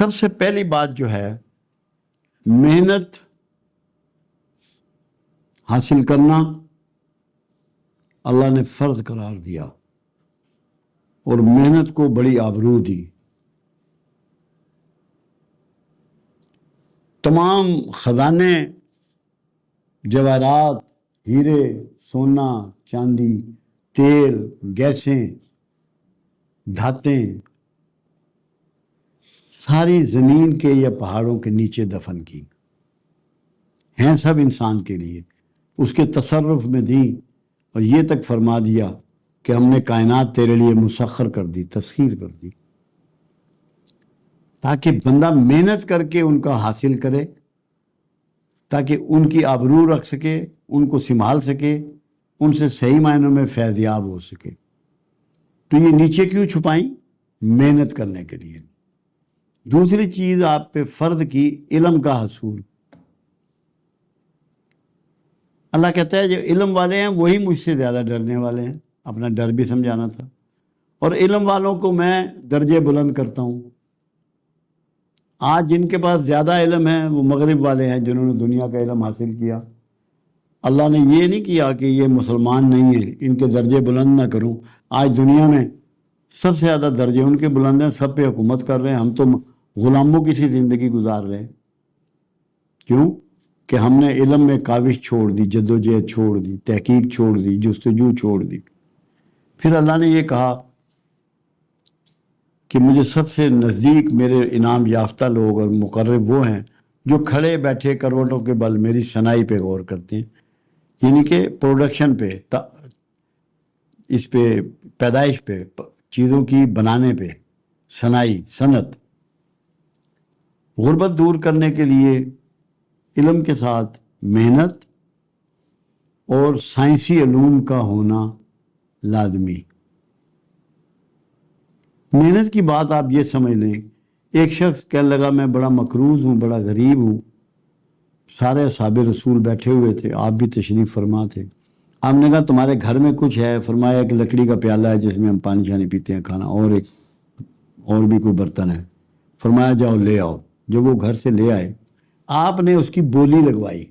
سب سے پہلی بات جو ہے محنت حاصل کرنا اللہ نے فرض قرار دیا اور محنت کو بڑی آبرو دی۔ تمام خزانے، جواہرات، ہیرے، سونا، چاندی، تیل، گیسیں، دھاتیں ساری زمین کے یا پہاڑوں کے نیچے دفن کی ہیں، سب انسان کے لیے اس کے تصرف میں دی، اور یہ تک فرما دیا کہ ہم نے کائنات تیرے لیے مسخر کر دی، تسخیر کر دی، تاکہ بندہ محنت کر کے ان کا حاصل کرے، تاکہ ان کی آبرو رکھ سکے، ان کو سنبھال سکے، ان سے صحیح معنوں میں فیض یاب ہو سکے۔ تو یہ نیچے کیوں چھپائیں؟ محنت کرنے کے لیے۔ دوسری چیز آپ پہ فرض کی علم کا حصول۔ اللہ کہتا ہے جو علم والے ہیں وہی مجھ سے زیادہ ڈرنے والے ہیں، اپنا ڈر بھی سمجھانا تھا، اور علم والوں کو میں درجے بلند کرتا ہوں۔ آج جن کے پاس زیادہ علم ہے وہ مغرب والے ہیں جنہوں نے دنیا کا علم حاصل کیا۔ اللہ نے یہ نہیں کیا کہ یہ مسلمان نہیں ہیں ان کے درجے بلند نہ کروں۔ آج دنیا میں سب سے زیادہ درجے ان کے بلند ہیں، سب پہ حکومت کر رہے ہیں، ہم تو غلاموں کی سی زندگی گزار رہے ہیں۔ کیوں؟ کہ ہم نے علم میں کاوش چھوڑ دی، جدوجہد چھوڑ دی، تحقیق چھوڑ دی، جستجو چھوڑ دی۔ پھر اللہ نے یہ کہا کہ مجھے سب سے نزدیک میرے انعام یافتہ لوگ اور مقرب وہ ہیں جو کھڑے بیٹھے کروٹوں کے بل میری صنائی پہ غور کرتے ہیں، یعنی کہ پروڈکشن پہ، اس پہ پیدائش پہ، چیزوں کی بنانے پہ، صنائی، صنعت۔ غربت دور کرنے کے لیے علم کے ساتھ محنت اور سائنسی علوم کا ہونا لازمی۔ محنت کی بات آپ یہ سمجھ لیں، ایک شخص کہنے لگا میں بڑا مقروض ہوں، بڑا غریب ہوں، سارے اصحاب رسول بیٹھے ہوئے تھے، آپ بھی تشریف فرما تھے۔ آپ نے کہا تمہارے گھر میں کچھ ہے؟ فرمایا کہ لکڑی کا پیالہ ہے جس میں ہم پانی شانی پیتے ہیں، کھانا، اور بھی کوئی برتن ہے۔ فرمایا جاؤ لے آؤ۔ جب وہ گھر سے لے آئے آپ نے اس کی بولی لگوائی۔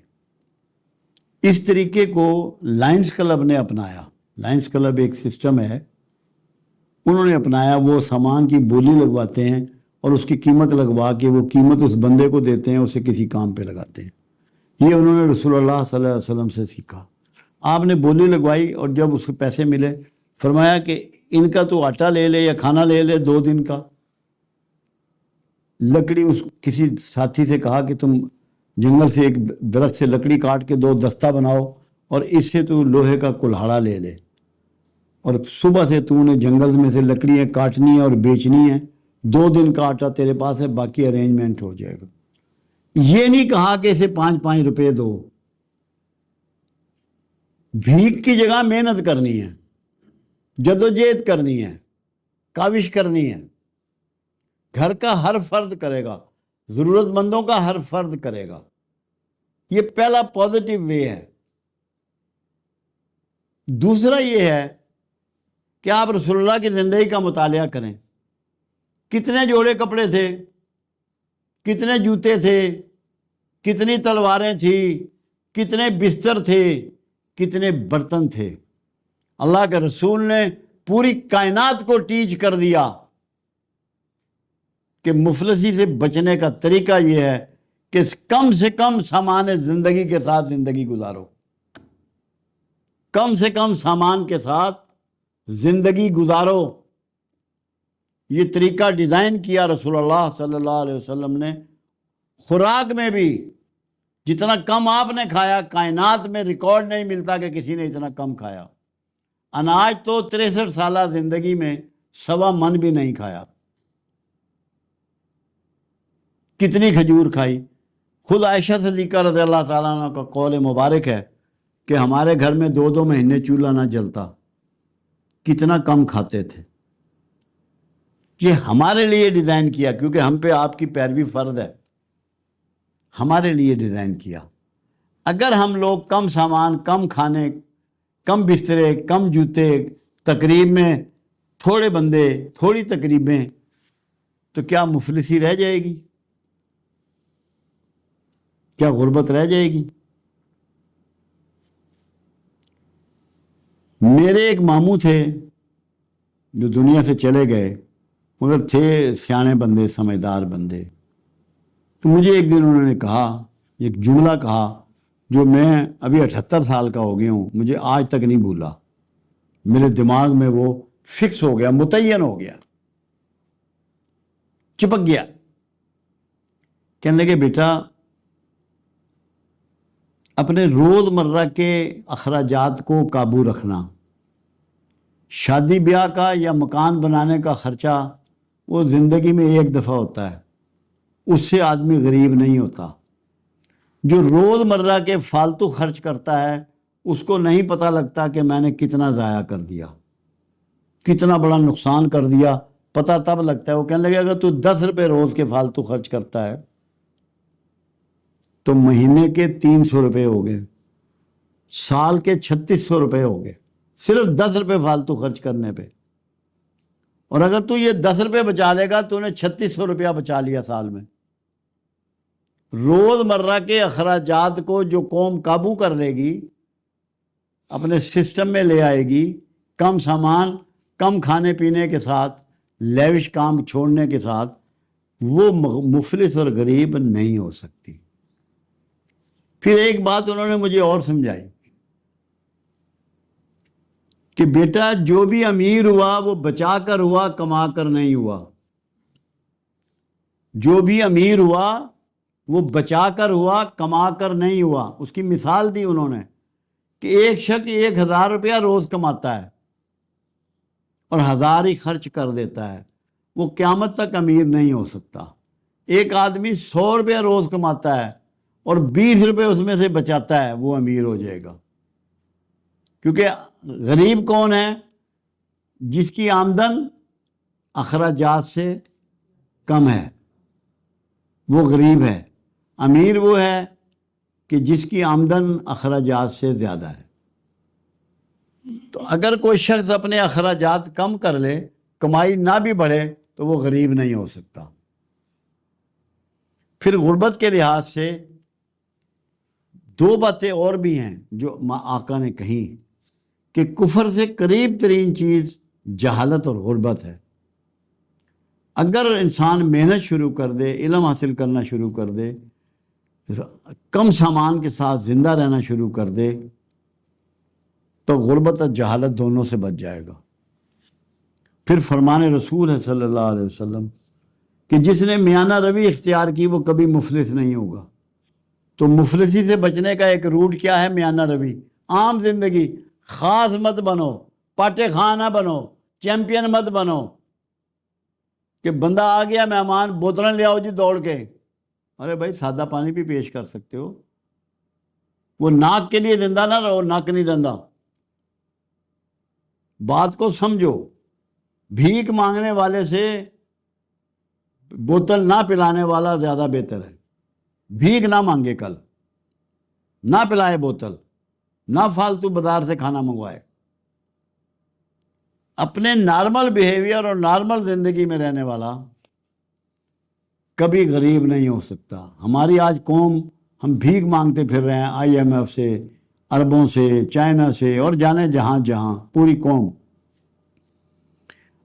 اس طریقے کو لائنز کلب نے اپنایا۔ لائنز کلب ایک سسٹم ہے، انہوں نے اپنایا۔ وہ سامان کی بولی لگواتے ہیں اور اس کی قیمت لگوا کے وہ قیمت اس بندے کو دیتے ہیں، اسے کسی کام پہ لگاتے ہیں۔ یہ انہوں نے رسول اللہ صلی اللہ علیہ وسلم سے سیکھا۔ آپ نے بولی لگوائی اور جب اس کے پیسے ملے فرمایا کہ ان کا تو آٹا لے لے یا کھانا لے لے 2 دن کا۔ لکڑی، اس کسی ساتھی سے کہا کہ تم جنگل سے ایک درخت سے لکڑی کاٹ کے 2 دستہ بناؤ اور اس سے تو لوہے کا کلہاڑا لے لے، اور صبح سے تو نے جنگل میں سے لکڑیاں کاٹنی ہیں اور بیچنی ہیں، 2 دن کا آٹا تیرے پاس ہے، باقی ارینجمنٹ ہو جائے گا۔ یہ نہیں کہا کہ اسے 5 روپے دو۔ بھیک کی جگہ محنت کرنی ہے، جدوجہد کرنی ہے، کاوش کرنی ہے۔ گھر کا ہر فرد کرے گا، ضرورت مندوں کا ہر فرد کرے گا۔ یہ پہلا پازیٹیو وے ہے۔ دوسرا یہ ہے کہ آپ رسول اللہ کی زندگی کا مطالعہ کریں۔ کتنے جوڑے کپڑے تھے، کتنے جوتے تھے، کتنی تلواریں تھیں، کتنے بستر تھے، کتنے برتن تھے۔ اللہ کے رسول نے پوری کائنات کو ٹیچ کر دیا کہ مفلسی سے بچنے کا طریقہ یہ ہے کہ کم سے کم سامان زندگی کے ساتھ زندگی گزارو، کم سے کم سامان کے ساتھ زندگی گزارو۔ یہ طریقہ ڈیزائن کیا رسول اللہ صلی اللہ علیہ وسلم نے۔ خوراک میں بھی جتنا کم آپ نے کھایا، کائنات میں ریکارڈ نہیں ملتا کہ کسی نے اتنا کم کھایا۔ اناج تو 63 سالہ زندگی میں 1.25 من بھی نہیں کھایا۔ کتنی کھجور کھائی۔ خود عائشہ صدیقہ رضی اللہ تعالیٰ عنہ کا قول مبارک ہے کہ ہمارے گھر میں 2 مہینے چولہا نہ جلتا، کتنا کم کھاتے تھے۔ یہ ہمارے لیے ڈیزائن کیا، کیونکہ ہم پہ آپ کی پیروی فرض ہے، ہمارے لیے ڈیزائن کیا۔ اگر ہم لوگ کم سامان، کم کھانے، کم بسترے، کم جوتے، تقریب میں تھوڑے بندے، تھوڑی تقریبیں، تو کیا مفلسی رہ جائے گی؟ کیا غربت رہ جائے گی؟ میرے ایک ماموں تھے جو دنیا سے چلے گئے، مگر تھے سیانے بندے، سمجھدار بندے. تو مجھے ایک دن انہوں نے کہا، ایک جملہ کہا جو میں ابھی 78 سال کا ہو گیا ہوں، مجھے آج تک نہیں بھولا. میرے دماغ میں وہ فکس ہو گیا، متعین ہو گیا، چپک گیا. کہنے لگے بیٹا اپنے روز مرہ کے اخراجات کو قابو رکھنا. شادی بیاہ کا یا مکان بنانے کا خرچہ وہ زندگی میں ایک دفعہ ہوتا ہے، اس سے آدمی غریب نہیں ہوتا. جو روز مرہ کے فالتو خرچ کرتا ہے اس کو نہیں پتہ لگتا کہ میں نے کتنا ضائع کر دیا، کتنا بڑا نقصان کر دیا. پتہ تب لگتا ہے. وہ کہنے لگے اگر تو 10 روپے روز کے فالتو خرچ کرتا ہے تو مہینے کے 300 روپے ہو گئے، سال کے 3600 روپے ہو گئے، صرف 10 روپے فالتو خرچ کرنے پہ. اور اگر تو یہ 10 روپے بچا لے گا تو نے 3600 روپیہ بچا لیا سال میں. روز مرہ کے اخراجات کو جو قوم قابو کر لے گی، اپنے سسٹم میں لے آئے گی، کم سامان، کم کھانے پینے کے ساتھ، لیوش کام چھوڑنے کے ساتھ، وہ مفلس اور غریب نہیں ہو سکتی. پھر ایک بات انہوں نے مجھے اور سمجھائی کہ بیٹا جو بھی امیر ہوا وہ بچا کر ہوا، کما کر نہیں ہوا. جو بھی امیر ہوا وہ بچا کر ہوا، کما کر نہیں ہوا. اس کی مثال دی انہوں نے کہ ایک شخص 1000 روپیہ روز کماتا ہے اور 1000 ہی خرچ کر دیتا ہے، وہ قیامت تک امیر نہیں ہو سکتا. ایک آدمی 100 روپیہ روز کماتا ہے اور 20 روپے اس میں سے بچاتا ہے، وہ امیر ہو جائے گا. کیونکہ غریب کون ہے؟ جس کی آمدن اخراجات سے کم ہے، وہ غریب ہے. امیر وہ ہے کہ جس کی آمدن اخراجات سے زیادہ ہے. تو اگر کوئی شخص اپنے اخراجات کم کر لے، کمائی نہ بھی بڑھے، تو وہ غریب نہیں ہو سکتا. پھر غربت کے لحاظ سے 2 باتیں اور بھی ہیں جو آقا نے کہیں کہ کفر سے قریب ترین چیز جہالت اور غربت ہے. اگر انسان محنت شروع کر دے، علم حاصل کرنا شروع کر دے، کم سامان کے ساتھ زندہ رہنا شروع کر دے، تو غربت اور جہالت دونوں سے بچ جائے گا. پھر فرمان رسول ہے صلی اللہ علیہ وسلم کہ جس نے میانہ روی اختیار کی وہ کبھی مفلس نہیں ہوگا. تو مفلسی سے بچنے کا ایک روٹ کیا ہے؟ میانہ روی. عام زندگی، خاص مت بنو، پاٹے خاں نہ بنو، چیمپئن مت بنو کہ بندہ آ گیا مہمان، بوتلیں لے آؤ جی دوڑ کے. ارے بھائی سادہ پانی بھی پیش کر سکتے ہو. وہ ناک کے لیے زندہ نہ رہو، ناک نہیں رندہ. بات کو سمجھو. بھیک مانگنے والے سے بوتل نہ پلانے والا زیادہ بہتر ہے. بھیک نہ مانگے، کل نہ پلائے بوتل، نہ فالتو بازار سے کھانا منگوائے. اپنے نارمل بیہیویئر اور نارمل زندگی میں رہنے والا کبھی غریب نہیں ہو سکتا. ہماری آج قوم، ہم بھیک مانگتے پھر رہے ہیں IMF سے، عربوں سے، چائنا سے، اور جانے جہاں جہاں، پوری قوم.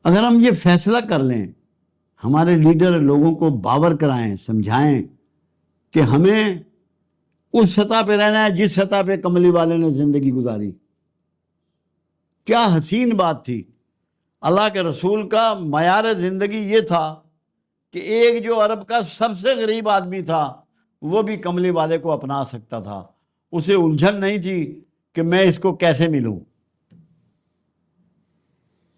اگر ہم یہ فیصلہ کر لیں، ہمارے لیڈر لوگوں کو باور کرائیں، سمجھائیں کہ ہمیں اس سطح پہ رہنا ہے جس سطح پہ کملی والے نے زندگی گزاری. کیا حسین بات تھی. اللہ کے رسول کا معیار زندگی یہ تھا کہ ایک جو عرب کا سب سے غریب آدمی تھا وہ بھی کملی والے کو اپنا سکتا تھا. اسے الجھن نہیں تھی کہ میں اس کو کیسے ملوں.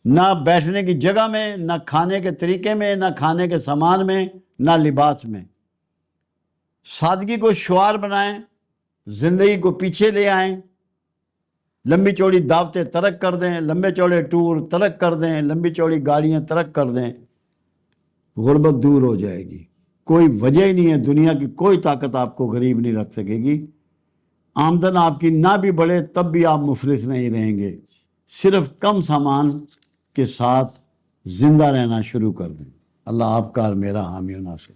نہ بیٹھنے کی جگہ میں، نہ کھانے کے طریقے میں، نہ کھانے کے سامان میں، نہ لباس میں. سادگی کو شعار بنائیں، زندگی کو پیچھے لے آئیں. لمبی چوڑی دعوتیں ترک کر دیں، لمبے چوڑے ٹور ترک کر دیں، لمبی چوڑی گاڑیاں ترک کر دیں. غربت دور ہو جائے گی. کوئی وجہ ہی نہیں ہے، دنیا کی کوئی طاقت آپ کو غریب نہیں رکھ سکے گی. آمدن آپ کی نہ بھی بڑھے تب بھی آپ مفلس نہیں رہیں گے. صرف کم سامان کے ساتھ زندہ رہنا شروع کر دیں. اللہ آپ کا اور میرا حامی و ناصر